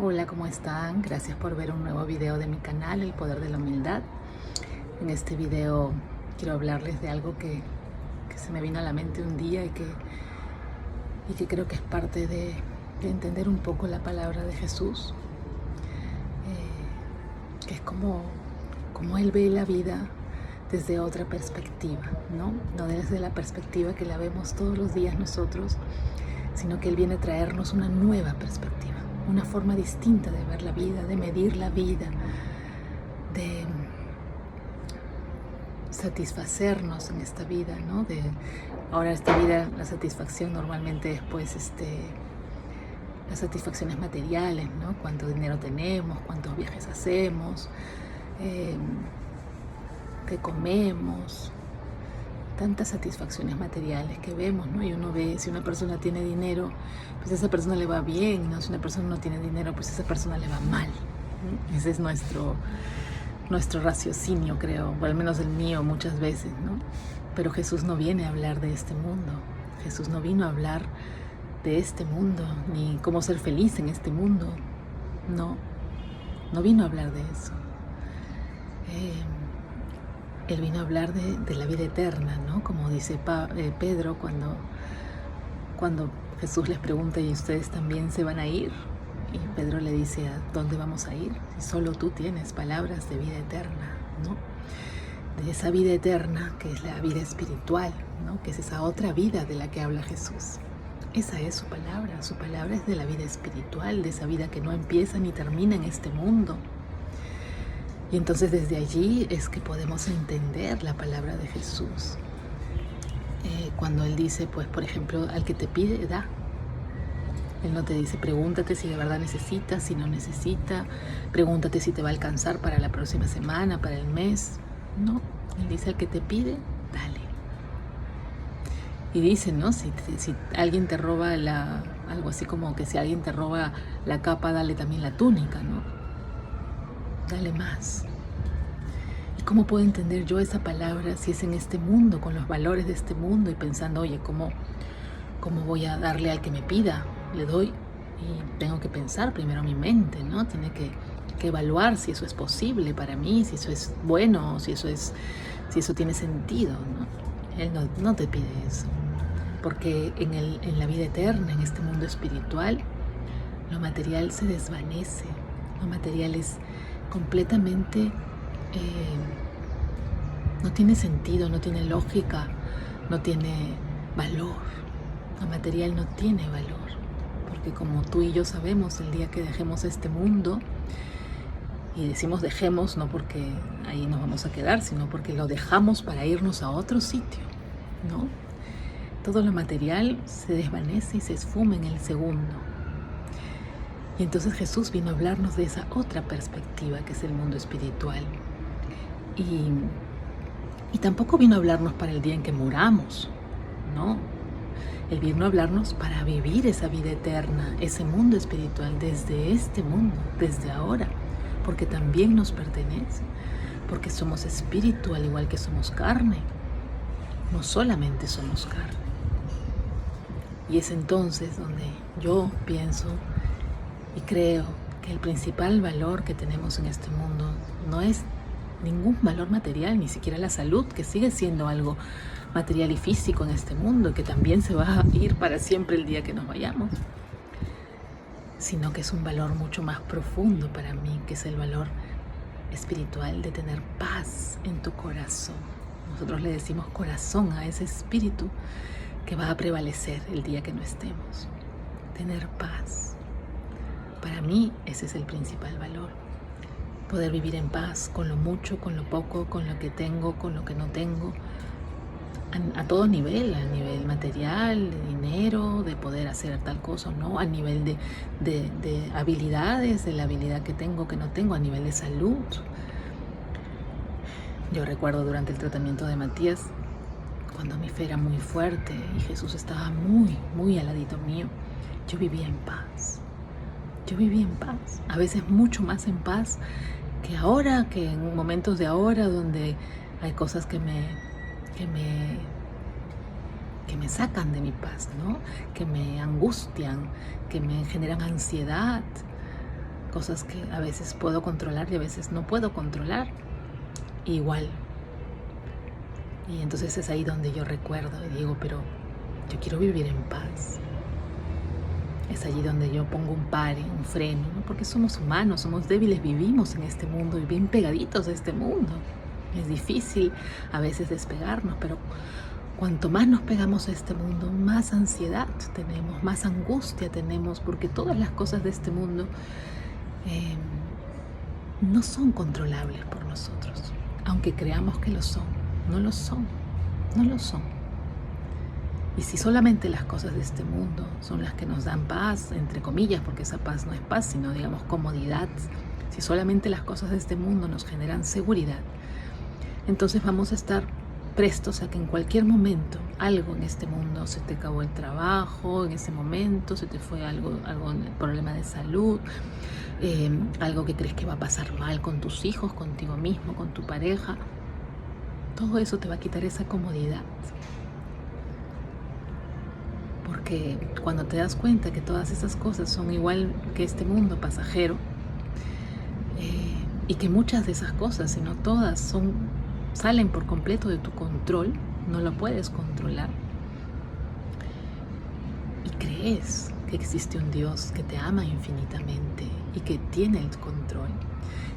Hola, ¿cómo están? Gracias por ver un nuevo video de mi canal, El Poder de la Humildad. En este video quiero hablarles de algo que se me vino a la mente un día y que creo que es parte de entender un poco la palabra de Jesús, que es como Él ve la vida desde otra perspectiva, ¿no? No desde la perspectiva que la vemos todos los días nosotros, sino que Él viene a traernos una nueva perspectiva, una forma distinta de ver la vida, de medir la vida, de satisfacernos en esta vida, ¿no? Ahora esta vida, la satisfacción normalmente es pues las satisfacciones materiales, ¿no? Cuánto dinero tenemos, cuántos viajes hacemos, qué comemos, tantas satisfacciones materiales que vemos, ¿no? Y uno ve, si una persona tiene dinero, pues a esa persona le va bien, ¿no? Si una persona no tiene dinero, pues a esa persona le va mal, ¿no? Ese es nuestro raciocinio, creo, o al menos el mío muchas veces, ¿no? Pero Jesús no viene a hablar de este mundo. Jesús no vino a hablar de este mundo, ni cómo ser feliz en este mundo. No vino a hablar de eso. Él vino a hablar de la vida eterna, ¿no? Como dice Pedro cuando Jesús les pregunta, ¿y ustedes también se van a ir? Y Pedro le dice, ¿a dónde vamos a ir? Si solo tú tienes palabras de vida eterna, ¿no? De esa vida eterna que es la vida espiritual, ¿no? Que es esa otra vida de la que habla Jesús. Esa es su palabra es de la vida espiritual, de esa vida que no empieza ni termina en este mundo. Y entonces desde allí es que podemos entender la palabra de Jesús. Cuando Él dice, pues por ejemplo, al que te pide, da. Él no te dice, pregúntate si de verdad necesitas, si no necesita, pregúntate si te va a alcanzar para la próxima semana, para el mes. No, Él dice, al que te pide, dale. Y dice, ¿no? Si alguien te roba algo así como que si alguien te roba la capa, dale también la túnica, ¿no? Dale más. ¿Y cómo puedo entender yo esa palabra si es en este mundo, con los valores de este mundo y pensando, oye, ¿cómo voy a darle al que me pida? Le doy y tengo que pensar primero mi mente, ¿no? Tiene que evaluar si eso es posible para mí, si eso es bueno, si eso tiene sentido, ¿no? Él no te pide eso, porque en la vida eterna, en este mundo espiritual, lo material se desvanece, lo material es completamente, no tiene sentido, no tiene lógica, no tiene valor. Lo material no tiene valor, porque como tú y yo sabemos, el día que dejemos este mundo, y decimos dejemos no porque ahí nos vamos a quedar, sino porque lo dejamos para irnos a otro sitio, ¿no? Todo lo material se desvanece y se esfuma en el segundo. Y entonces Jesús vino a hablarnos de esa otra perspectiva que es el mundo espiritual. Y tampoco vino a hablarnos para el día en que muramos, ¿no? Él vino a hablarnos para vivir esa vida eterna, ese mundo espiritual desde este mundo, desde ahora, porque también nos pertenece, porque somos espíritu al igual que somos carne, no solamente somos carne. Y es entonces donde yo pienso y creo que el principal valor que tenemos en este mundo no es ningún valor material, ni siquiera la salud, que sigue siendo algo material y físico en este mundo, que también se va a ir para siempre el día que nos vayamos, sino que es un valor mucho más profundo para mí, que es el valor espiritual de tener paz en tu corazón. Nosotros le decimos corazón a ese espíritu que va a prevalecer el día que no estemos. Tener paz. Para mí ese es el principal valor. Poder vivir en paz con lo mucho, con lo poco, con lo que tengo, con lo que no tengo, a todo nivel, a nivel material, de dinero, de poder hacer tal cosa o no, a nivel de habilidades, de la habilidad que tengo, que no tengo, a nivel de salud. Yo recuerdo durante el tratamiento de Matías, cuando mi fe era muy fuerte y Jesús estaba muy, muy al ladito mío, yo vivía en paz. Yo vivía en paz, a veces mucho más en paz que ahora, que en momentos de ahora donde hay cosas que me sacan de mi paz, ¿no? Que me angustian, que me generan ansiedad. cosas que a veces puedo controlar y a veces no puedo controlar. Igual. Y entonces es ahí donde yo recuerdo y digo, pero yo quiero vivir en paz. Es allí donde yo pongo un pare, un freno, ¿no? Porque somos humanos, somos débiles, vivimos en este mundo y bien pegaditos a este mundo. Es difícil a veces despegarnos, pero cuanto más nos pegamos a este mundo, más ansiedad tenemos, más angustia tenemos, porque todas las cosas de este mundo no son controlables por nosotros, aunque creamos que lo son. No lo son, no lo son. Y si solamente las cosas de este mundo son las que nos dan paz, entre comillas, porque esa paz no es paz, sino digamos comodidad, si solamente las cosas de este mundo nos generan seguridad, entonces vamos a estar prestos a que en cualquier momento algo en este mundo, se te acabó el trabajo, en ese momento se te fue algo problema de salud, algo que crees que va a pasar mal con tus hijos, contigo mismo, con tu pareja. Todo eso te va a quitar esa comodidad. Porque cuando te das cuenta que todas esas cosas son igual que este mundo pasajero, y que muchas de esas cosas, si no todas, salen por completo de tu control, no lo puedes controlar, y crees que existe un Dios que te ama infinitamente y que tiene el control,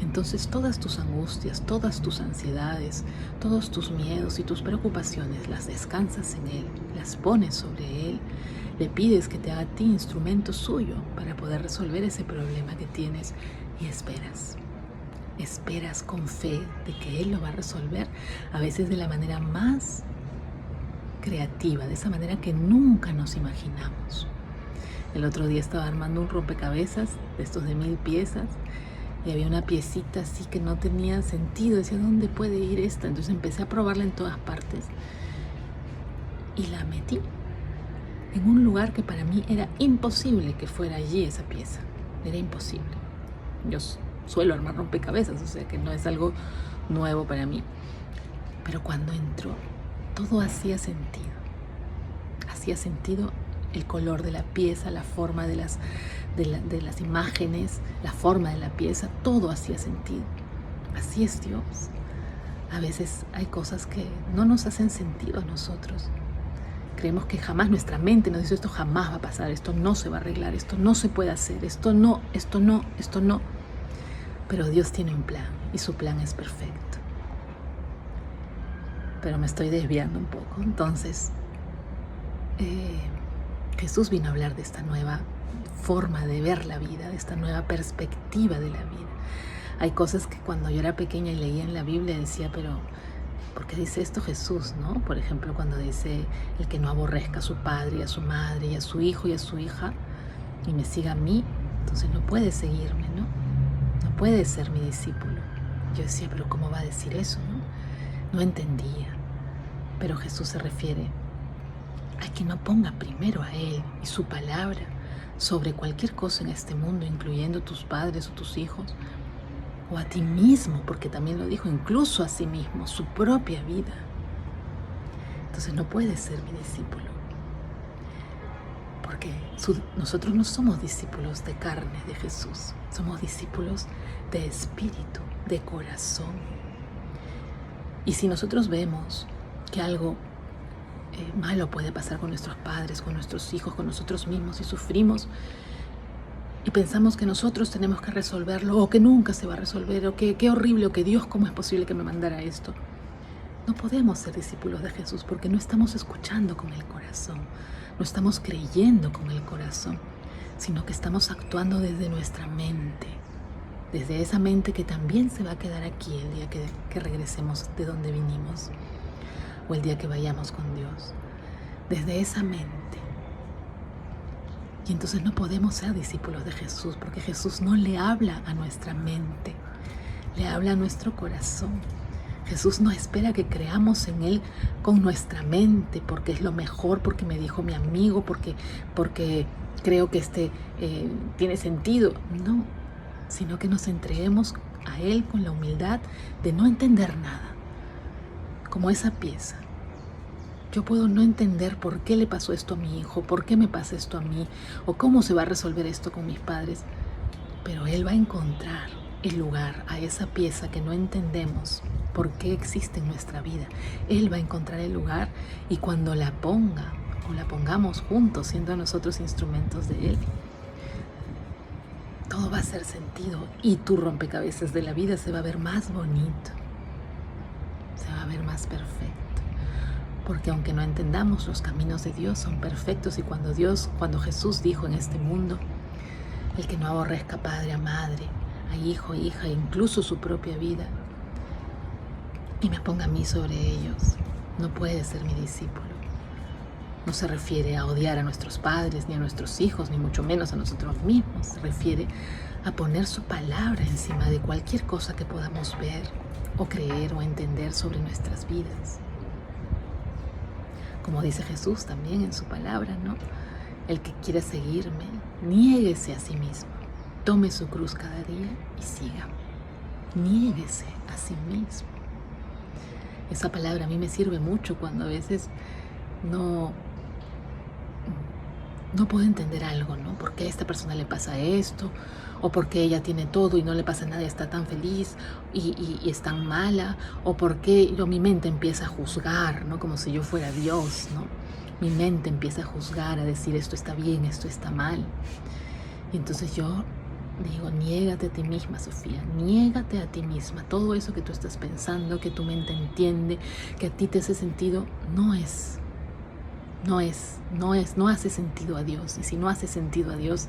entonces todas tus angustias, todas tus ansiedades, todos tus miedos y tus preocupaciones las descansas en Él, las pones sobre Él, le pides que te haga a ti instrumento suyo para poder resolver ese problema que tienes y esperas. Esperas con fe de que Él lo va a resolver, a veces de la manera más creativa, de esa manera que nunca nos imaginamos. El otro día estaba armando un rompecabezas de estos de 1000 piezas y había una piecita así que no tenía sentido. Decía, ¿dónde puede ir esta? Entonces empecé a probarla en todas partes y la metí en un lugar que para mí era imposible que fuera allí esa pieza. Era imposible. Yo suelo armar rompecabezas, o sea que no es algo nuevo para mí. Pero cuando entró, todo hacía sentido. Hacía sentido el color de la pieza, la forma de las imágenes, la forma de la pieza, todo hacía sentido. Así es Dios. A veces hay cosas que no nos hacen sentido a nosotros. Creemos que jamás, nuestra mente nos dice, esto jamás va a pasar, esto no se va a arreglar, esto no se puede hacer, esto no, esto no, esto no. Pero Dios tiene un plan y su plan es perfecto. Pero me estoy desviando un poco. Entonces, Jesús vino a hablar de esta nueva forma de ver la vida, de esta nueva perspectiva de la vida. Hay cosas que cuando yo era pequeña y leía en la Biblia decía, pero ¿por qué dice esto Jesús, no? Por ejemplo, cuando dice el que no aborrezca a su padre y a su madre y a su hijo y a su hija y me siga a mí, entonces no puede seguirme, ¿no? No puede ser mi discípulo. Yo decía, pero ¿cómo va a decir eso, no? No entendía. Pero Jesús se refiere a que no ponga primero a Él y su palabra sobre cualquier cosa en este mundo, incluyendo tus padres o tus hijos, o a ti mismo, porque también lo dijo, incluso a sí mismo, su propia vida. Entonces no puede ser mi discípulo, porque nosotros no somos discípulos de carne de Jesús, somos discípulos de espíritu, de corazón. Y si nosotros vemos que algo malo puede pasar con nuestros padres, con nuestros hijos, con nosotros mismos y sufrimos y pensamos que nosotros tenemos que resolverlo o que nunca se va a resolver o que qué horrible o que Dios, ¿cómo es posible que me mandara esto? No podemos ser discípulos de Jesús porque no estamos escuchando con el corazón, no estamos creyendo con el corazón, sino que estamos actuando desde nuestra mente, desde esa mente que también se va a quedar aquí el día que regresemos de donde vinimos o el día que vayamos con Dios, desde esa mente. Y entonces no podemos ser discípulos de Jesús porque Jesús no le habla a nuestra mente, le habla a nuestro corazón. Jesús no espera que creamos en Él con nuestra mente porque es lo mejor, porque me dijo mi amigo, porque creo que tiene sentido. No, sino que nos entreguemos a Él con la humildad de no entender nada. Como esa pieza. Yo puedo no entender por qué le pasó esto a mi hijo, por qué me pasa esto a mí, o cómo se va a resolver esto con mis padres, pero Él va a encontrar el lugar a esa pieza que no entendemos por qué existe en nuestra vida. Él va a encontrar el lugar, y cuando la ponga o la pongamos juntos, siendo nosotros instrumentos de Él, todo va a hacer sentido y tu rompecabezas de la vida se va a ver más bonito, se va a ver más perfecto. Porque aunque no entendamos, los caminos de Dios son perfectos, y cuando Jesús dijo en este mundo, el que no aborrezca padre a madre, a hijo, hija, incluso su propia vida, y me ponga a mí sobre ellos, no puede ser mi discípulo. No se refiere a odiar a nuestros padres, ni a nuestros hijos, ni mucho menos a nosotros mismos. Se refiere a poner su palabra encima de cualquier cosa que podamos ver, o creer, o entender sobre nuestras vidas. Como dice Jesús también en su palabra, ¿no? El que quiera seguirme, niéguese a sí mismo, tome su cruz cada día y siga. Niéguese a sí mismo. Esa palabra a mí me sirve mucho cuando a veces no puedo entender algo, ¿no? ¿Por qué a esta persona le pasa esto? ¿O por qué ella tiene todo y no le pasa nada y está tan feliz y es tan mala? ¿O por qué mi mente empieza a juzgar, ¿no? Como si yo fuera Dios, ¿no? Mi mente empieza a juzgar, a decir esto está bien, esto está mal. Y entonces yo digo, niégate a ti misma, Sofía, niégate a ti misma. Todo eso que tú estás pensando, que tu mente entiende, que a ti te hace sentido, no hace sentido a Dios. Y si no hace sentido a Dios,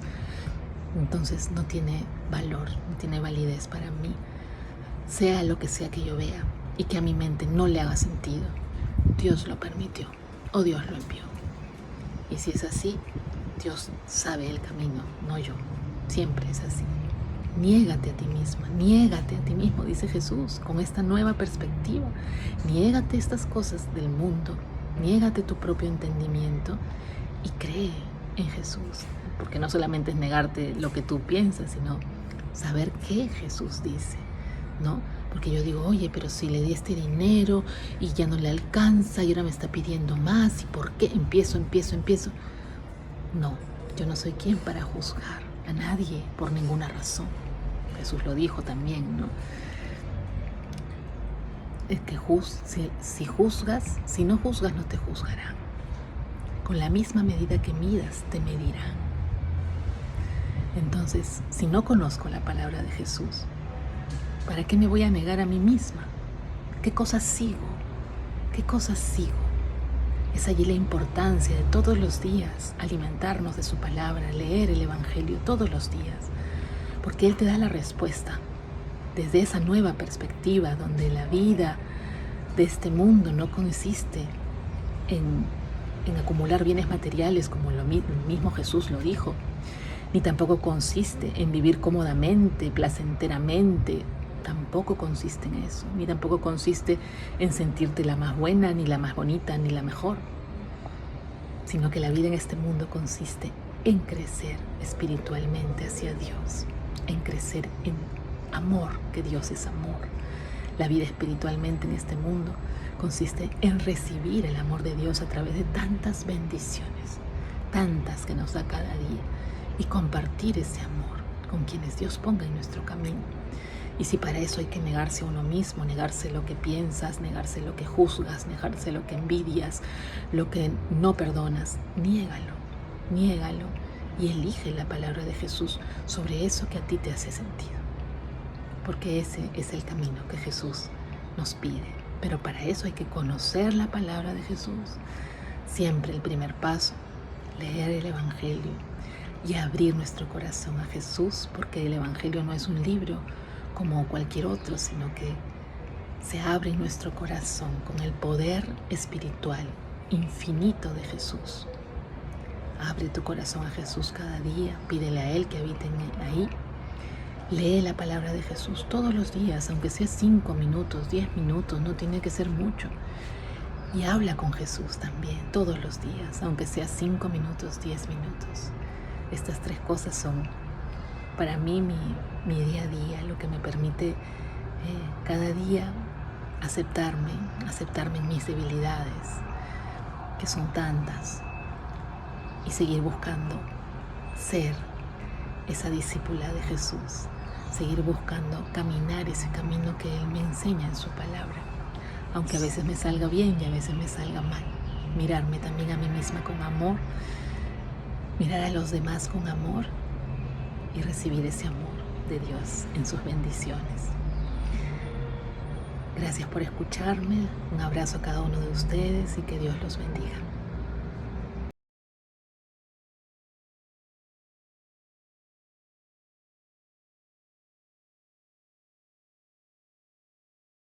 entonces no tiene valor, no tiene validez para mí. Sea lo que sea que yo vea y que a mi mente no le haga sentido, Dios lo permitió o Dios lo envió. Y si es así, Dios sabe el camino, no yo. Siempre es así. Niégate a ti misma, niégate a ti mismo, dice Jesús, con esta nueva perspectiva. Niégate estas cosas del mundo, niégate tu propio entendimiento y cree en Jesús. Porque no solamente es negarte lo que tú piensas, sino saber qué Jesús dice, ¿no? Porque yo digo, oye, pero si le di este dinero y ya no le alcanza y ahora me está pidiendo más, ¿y por qué? Empiezo. No, yo no soy quien para juzgar a nadie por ninguna razón. Jesús lo dijo también, ¿no? Es que si no juzgas, no te juzgarán. Con la misma medida que midas, te medirán. Entonces, si no conozco la palabra de Jesús, ¿para qué me voy a negar a mí misma? ¿Qué cosas sigo? Es allí la importancia de todos los días alimentarnos de su palabra, leer el Evangelio todos los días, porque Él te da la respuesta desde esa nueva perspectiva donde la vida de este mundo no consiste en acumular bienes materiales como el mismo Jesús lo dijo, ni tampoco consiste en vivir cómodamente, placenteramente. Tampoco consiste en eso, ni tampoco consiste en sentirte la más buena, ni la más bonita, ni la mejor, sino que la vida en este mundo consiste en crecer espiritualmente hacia Dios, en crecer en amor, que Dios es amor. La vida espiritualmente en este mundo consiste en recibir el amor de Dios a través de tantas bendiciones, tantas que nos da cada día, y compartir ese amor con quienes Dios ponga en nuestro camino. Y si para eso hay que negarse a uno mismo, negarse lo que piensas, negarse lo que juzgas, negarse lo que envidias, lo que no perdonas, niégalo y elige la palabra de Jesús sobre eso que a ti te hace sentido. Porque ese es el camino que Jesús nos pide. Pero para eso hay que conocer la palabra de Jesús. Siempre el primer paso, leer el Evangelio y abrir nuestro corazón a Jesús, porque el Evangelio no es un libro como cualquier otro, sino que se abre nuestro corazón con el poder espiritual infinito de Jesús. Abre tu corazón a Jesús cada día, pídele a Él que habite ahí. Lee la palabra de Jesús todos los días, aunque sea 5 minutos, 10 minutos, no tiene que ser mucho. Y habla con Jesús también todos los días, aunque sea 5 minutos, 10 minutos. Estas 3 cosas son para mí mi día a día, lo que me permite cada día aceptarme en mis debilidades, que son tantas, y seguir buscando ser esa discípula de Jesús, seguir buscando caminar ese camino que Él me enseña en su palabra, aunque a veces me salga bien y a veces me salga mal. Mirarme también a mí misma con amor, mirar a los demás con amor y recibir ese amor de Dios en sus bendiciones. Gracias por escucharme, un abrazo a cada uno de ustedes y que Dios los bendiga.